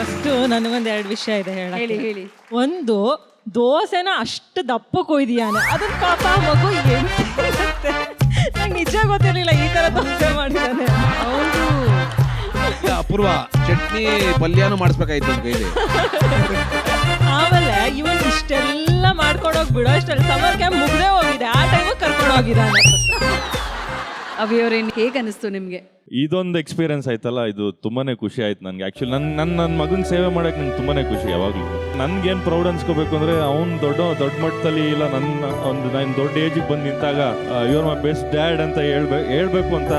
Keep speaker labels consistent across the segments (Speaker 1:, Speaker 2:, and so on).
Speaker 1: First ನನಗೊಂದು 2 ವಿಷಯ ಇದೆ
Speaker 2: ಹೇಳಿ
Speaker 1: ಹೇಳಿ.
Speaker 2: ಹೇಳಿ.
Speaker 1: ಒಂದು, ದೋಸೆನ ಅಷ್ಟು ದಪ್ಪ ಕೊಯ್ದಿಯಾನೆ, ಅದನ್ನ ಪಾಪ ಆ ಮಗು ನಂಗೆ ನಿಜ ಗೊತ್ತಿರಲಿಲ್ಲ ಈ ತರ ದೋಸೆ ಮಾಡಿದ್ದಾನೆ.
Speaker 2: ಹೌದು.
Speaker 3: ಅಪೂರ್ವ ಚಟ್ನಿ ಪಲ್ಯನೂ ಮಾಡಿಸ್ಬೇಕಾಯ್ತು ಅಂತ ಕೈಲಿ.
Speaker 1: ಆಮೇಲೆ ಇವನ್ ಇಷ್ಟೆಲ್ಲ ಮಾಡ್ಕೊಂಡೋಗಿ ಬಿಡೋ ಅಷ್ಟೆಲ್ಲ ಸಮರ್ ಕ್ಯಾಂಪ್ ಮುಗ್ದೇ ಹೋಗಿದೆ, ಆ ಟೈಮು ಕರ್ಕೊಂಡು ಹೋಗಿದ್ದಾನೆ.
Speaker 2: ಅವಿಯವರೇನು ಹೇಗೆ ಅನಿಸ್ತು ನಿಮ್ಗೆ?
Speaker 4: ಇದೊಂದು ಎಕ್ಸ್ಪೀರಿಯನ್ಸ್ ಆಯ್ತಲ್ಲ, ಇದು ತುಂಬಾನೇ ಖುಷಿ ಆಯ್ತು ನನಗೆ. ಆ್ಯಕ್ಚುಲಿ ನನ್ನ ಮಗನ ಸೇವೆ ಮಾಡೋಕೆ ನಂಗೆ ತುಂಬಾನೇ ಖುಷಿ. ಯಾವಾಗಲೂ ನನ್ಗೇನು ಪ್ರೌಡ್ ಅನ್ಸ್ಕೋಬೇಕು ಅಂದರೆ, ಅವ್ನು ದೊಡ್ಡ ಮಟ್ಟದಲ್ಲಿ ಇಲ್ಲ, ನಾನು ದೊಡ್ಡ ಏಜಿಗೆ ಬಂದು ನಿಂತಾಗ ಯುವರ್ ಮೈ ಬೆಸ್ಟ್ ಡ್ಯಾಡ್ ಅಂತ ಹೇಳ್ಬೇಕು ಅಂತ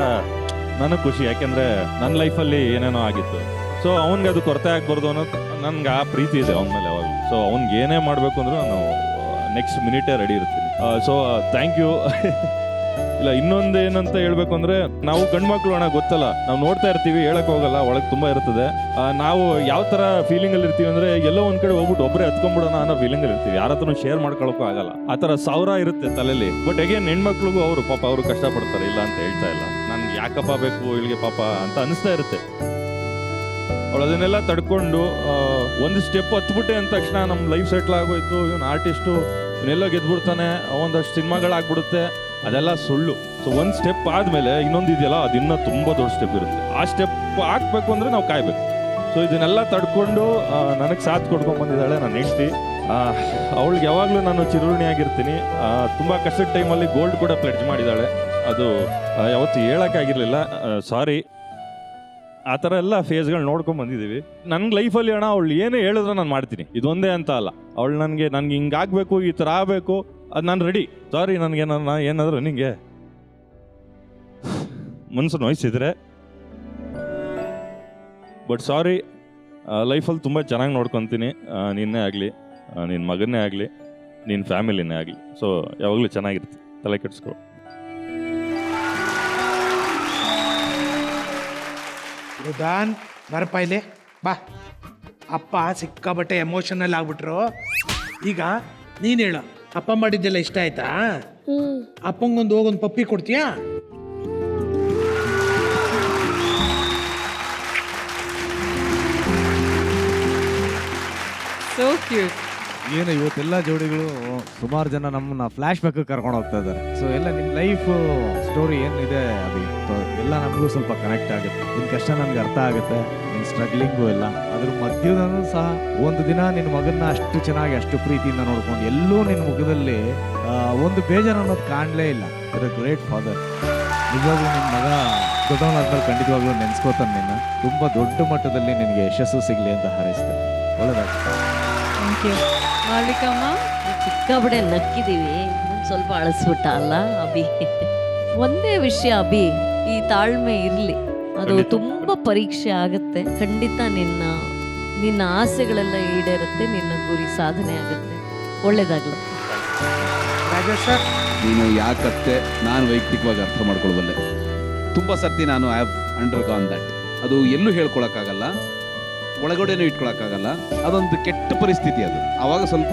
Speaker 4: ನನಗೆ ಖುಷಿ. ಯಾಕೆಂದರೆ ನನ್ನ ಲೈಫಲ್ಲಿ ಏನೇನೋ ಆಗಿತ್ತು. ಸೊ ಅವ್ನಿಗೆ ಅದು ಕೊರತೆ ಆಗ್ಬಾರ್ದು ಅನ್ನೋದು ನನ್ಗೆ ಆ ಪ್ರೀತಿ ಇದೆ ಅವನ ಮೇಲೆ ಯಾವಾಗಲೂ. ಸೊ ಅವ್ನಿಗೆ ಏನೇ ಮಾಡಬೇಕು ಅಂದರೂ ನಾನು ನೆಕ್ಸ್ಟ್ ಮಿನಿಟೇ ರೆಡಿ ಇರ್ತೀನಿ. So thank you. ಇಲ್ಲ, ಇನ್ನೊಂದು ಏನಂತ ಹೇಳ್ಬೇಕು ಅಂದ್ರೆ, ನಾವು ಗಂಡ್ಮಕ್ಳು ಅಣ್ಣ ಗೊತ್ತಲ್ಲ, ನಾವು ನೋಡ್ತಾ ಇರ್ತೀವಿ, ಹೇಳಕ್ ಹೋಗಲ್ಲ, ಒಳಗೆ ತುಂಬಾ ಇರ್ತದೆ. ನಾವು ಯಾವ ತರ ಫೀಲಿಂಗ್ ಅಲ್ಲಿ ಇರ್ತೀವಿ ಅಂದ್ರೆ, ಎಲ್ಲೋ ಒಂದ್ ಕಡೆ ಹೋಗ್ಬಿಟ್ಟು ಒಬ್ಬರೇ ಹತ್ಕೊಂಡ್ಬಿಡೋಣ ಅನ್ನೋ ಫೀಲಿಂಗ್ ಅಲ್ಲಿ ಇರ್ತೀವಿ. ಯಾರ ಹತ್ರನೂ ಶೇರ್ ಮಾಡ್ಕೊಳಕ್ಕೂ ಆಗಲ್ಲ, ಆ ತರ 1000 ಇರುತ್ತೆ ತಲೆಯಲ್ಲಿ. ಬಟ್ ಅಗೇನ್ ಹೆಣ್ಮಕ್ಳಿಗೂ ಅವರು ಪಾಪ ಅವರು ಕಷ್ಟಪಡ್ತಾರೆ, ಇಲ್ಲ ಅಂತ ಹೇಳ್ತಾ ಇಲ್ಲ. ನನ್ಗೆ ಯಾಕಪ್ಪ ಬೇಕು ಇವಳಿಗೆ ಪಾಪ ಅಂತ ಅನಿಸ್ತಾ ಇರುತ್ತೆ. ಅವಳು ಅದನ್ನೆಲ್ಲ ತಡ್ಕೊಂಡು ಒಂದು ಸ್ಟೆಪ್ ಹತ್ಬಿಟ್ಟೆ ಅಂದ ತಕ್ಷಣ ನಮ್ಮ ಲೈಫ್ ಸೆಟ್ಲ್ ಆಗೋಯ್ತು, ಇವನು ಆರ್ಟಿಸ್ಟು, ಇವನ್ನೆಲ್ಲ ಗೆದ್ಬಿಡ್ತಾನೆ, ಒಂದಷ್ಟು ಸಿನಿಮಾಗಳಾಗ್ಬಿಡುತ್ತೆ, ಅದೆಲ್ಲ ಸುಳ್ಳು. ಸೊ ಒಂದು ಸ್ಟೆಪ್ ಆದಮೇಲೆ ಇನ್ನೊಂದು ಇದೆಯಲ್ಲ, ಅದು ಇನ್ನೂ ತುಂಬ ದೊಡ್ಡ ಸ್ಟೆಪ್ ಇರುತ್ತೆ. ಆ ಸ್ಟೆಪ್ ಹಾಕ್ಬೇಕು ಅಂದರೆ ನಾವು ಕಾಯ್ಬೇಕು. ಸೊ ಇದನ್ನೆಲ್ಲ ತಡ್ಕೊಂಡು ನನಗೆ ಸಾಥ್ ಕೊಡ್ಕೊಂಡು ಬಂದಿದ್ದಾಳೆ ನನ್ನ ಹೆಂಡ್ತಿ. ಅವಳಿಗೆ ಯಾವಾಗಲೂ ನಾನು ಚಿರುಣಿಯಾಗಿರ್ತೀನಿ. ತುಂಬ ಕಷ್ಟದ ಟೈಮಲ್ಲಿ ಗೋಲ್ಡ್ ಕೂಡ ಪ್ಲೆಡ್ಜ್ ಮಾಡಿದ್ದಾಳೆ. ಅದು ಯಾವತ್ತು ಹೇಳೋಕ್ಕಾಗಿರಲಿಲ್ಲ, ಸಾರಿ. ಆ ಥರ ಎಲ್ಲ ಫೇಸ್ಗಳು ನೋಡ್ಕೊಂಡು ಬಂದಿದ್ದೀವಿ ನನ್ನ ಲೈಫಲ್ಲಿ. ಅಣ್ಣ ಅವಳು ಏನೇ ಹೇಳಿದ್ರೆ ನಾನು ಮಾಡ್ತೀನಿ, ಇದೊಂದೇ ಅಂತ ಅಲ್ಲ. ಅವಳು ನನಗೆ ಹಿಂಗಾಗಬೇಕು, ಈ ಥರ ಆಗಬೇಕು, ಅದು ನಾನು ರೆಡಿ. ಸಾರಿ, ನನಗೆ ಏನಾದರೂ ನಿಂಗೆ ಮನಸ್ಸು ನೋಯಿಸಿದ್ರೆ, ಬಟ್ ಸಾರಿ. ಲೈಫಲ್ಲಿ ತುಂಬ ಚೆನ್ನಾಗಿ ನೋಡ್ಕೊತೀನಿ. ನಿನ್ನೆ ಆಗಲಿ, ನಿನ್ನ ಮಗನ್ನೇ ಆಗಲಿ, ನಿನ್ನ ಫ್ಯಾಮಿಲಿನೇ ಆಗಲಿ. ಸೊ ಯಾವಾಗಲೂ ಚೆನ್ನಾಗಿರ್ತಿ, ತಲೆ ಕೆಡಿಸ್ಕೊ.
Speaker 5: ರುದಾನ್ ಬರಪ್ಪ ಇಲ್ಲಿ ಬಾ. ಅಪ್ಪ ಸಿಕ್ಕಾಬಟ್ಟೆ ಎಮೋಷನಲ್ ಆಗ್ಬಿಟ್ರು. ಈಗ ನೀನು ಹೇಳು, ಅಪ್ಪ ಮಾಡಿದ್ದೆಲ್ಲ ಇಷ್ಟ ಆಯ್ತಾ? ಅಪ್ಪಂಗೊಂದು ಹೋಗೊಂದು ಪಪ್ಪಿ ಕೊಡ್ತೀಯಾ?
Speaker 2: So cute.
Speaker 6: ಏನು ಇವತ್ತೆಲ್ಲ ಜೋಡಿಗಳು ಸುಮಾರು ಜನ ನಮ್ಮನ್ನ ಫ್ಲಾಶ್ ಬ್ಯಾಕ್ ಕರ್ಕೊಂಡು ಹೋಗ್ತಾ ಇದ್ದಾರೆ. ಸೊ ಎಲ್ಲ ನಿಮ್ಮ ಲೈಫ್ ಸ್ಟೋರಿ ಏನಿದೆ ಅದು ಎಲ್ಲ ನಮಗೂ ಸ್ವಲ್ಪ ಕನೆಕ್ಟ್ ಆಗುತ್ತೆ. ನಿನ್ನ ಕಷ್ಟ ನನಗೆ ಅರ್ಥ ಆಗುತ್ತೆ, ನಿನ್ನ ಸ್ಟ್ರಗ್ಲಿಂಗು ಎಲ್ಲ. ಅದ್ರ ಮಧ್ಯದಲ್ಲೂ ಸಹ ಒಂದು ದಿನ ನಿನ್ನ ಮಗನ್ನ ಅಷ್ಟು ಚೆನ್ನಾಗಿ ಅಷ್ಟು ಪ್ರೀತಿಯಿಂದ ನೋಡ್ಕೊಂಡು ಎಲ್ಲೂ ನಿನ್ನ ಮುಖದಲ್ಲಿ ಒಂದು ಬೇಜಾರು ಅನ್ನೋದು ಕಾಣಲೇ ಇಲ್ಲ. ಇರ್ ಅ ಗ್ರೇಟ್ ಫಾದರ್. ನಿಜವಾಗ್ಲೂ ನಿಮ್ಮ ಮಗ ದೊಡ್ಡವನಾದ್ಮೇಲೆ ಖಂಡಿತವಾಗ್ಲೂ ನೆನೆಸ್ಕೋತಾನೆ ನಿನ್ನ. ತುಂಬ ದೊಡ್ಡ ಮಟ್ಟದಲ್ಲಿ ನಿನಗೆ ಯಶಸ್ಸು ಸಿಗಲಿ ಅಂತ ಹಾರೈಸ್ತೇನೆ. ಒಳ್ಳೆದಾಗ್ತದೆ.
Speaker 2: Thank you. ಮಾಲಿಕಮ್ಮ,
Speaker 7: ಸಿಕ್ಕಾಪಟ್ಟೆ ನಕ್ಕಿದೀವಿ, ಸ್ವಲ್ಪ ಅಳಿಸ್ಬಿಟ್ಟ ಅಲ್ಲ ಅಭಿ. ಒಂದೇ ವಿಷಯ ಅಭಿ, ಈ ತಾಳ್ಮೆ ಇರಲಿ, ಅದು ತುಂಬಾ ಪರೀಕ್ಷೆ ಆಗುತ್ತೆ. ಖಂಡಿತ ನಿನ್ನ ಆಸೆಗಳೆಲ್ಲ ಈಡೇರುತ್ತೆ, ನಿನ್ನ ಗುರಿ ಸಾಧನೆ ಆಗುತ್ತೆ. ಒಳ್ಳೇದಾಗ್ಲಿ.
Speaker 5: ರಾಜೇಶ್ ಸರ್,
Speaker 3: ನೀನು ಯಾಕತ್ತೆ ನಾನು ವೈಯಕ್ತಿಕವಾಗಿ ಅರ್ಥ ಮಾಡ್ಕೊಳ್ಬಲ್ಲೆ. ತುಂಬ ಸರ್ತಿ ನಾನು ಐ ಹ್ಯಾವ್ ಅಂಡರ್ಗಾನ್ ದಟ್. ಅದು ಎಲ್ಲೂ ಹೇಳ್ಕೊಳಕ್ಕಾಗಲ್ಲ, ಒಳಗಡೆನೂ ಇಟ್ಕೊಳಕ್ಕಾಗಲ್ಲ. ಅದೊಂದು ಕೆಟ್ಟ ಪರಿಸ್ಥಿತಿ ಅದು. ಆವಾಗ ಸ್ವಲ್ಪ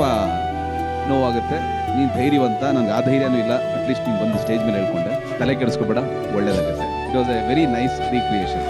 Speaker 3: ನೋವಾಗುತ್ತೆ. ನೀನು ಧೈರ್ಯವಂತ, ನನಗೆ ಆ ಧೈರ್ಯನೂ ಇಲ್ಲ. ಅಟ್ಲೀಸ್ಟ್ ನೀನು ಬಂದು ಸ್ಟೇಜ್ ಮೇಲೆ ಹೇಳ್ಕೊಂಡೆ. ತಲೆ ಕೆಡಿಸ್ಕೊಬೇಡ, ಒಳ್ಳೇದಾಗುತ್ತೆ. It was A very nice recreation.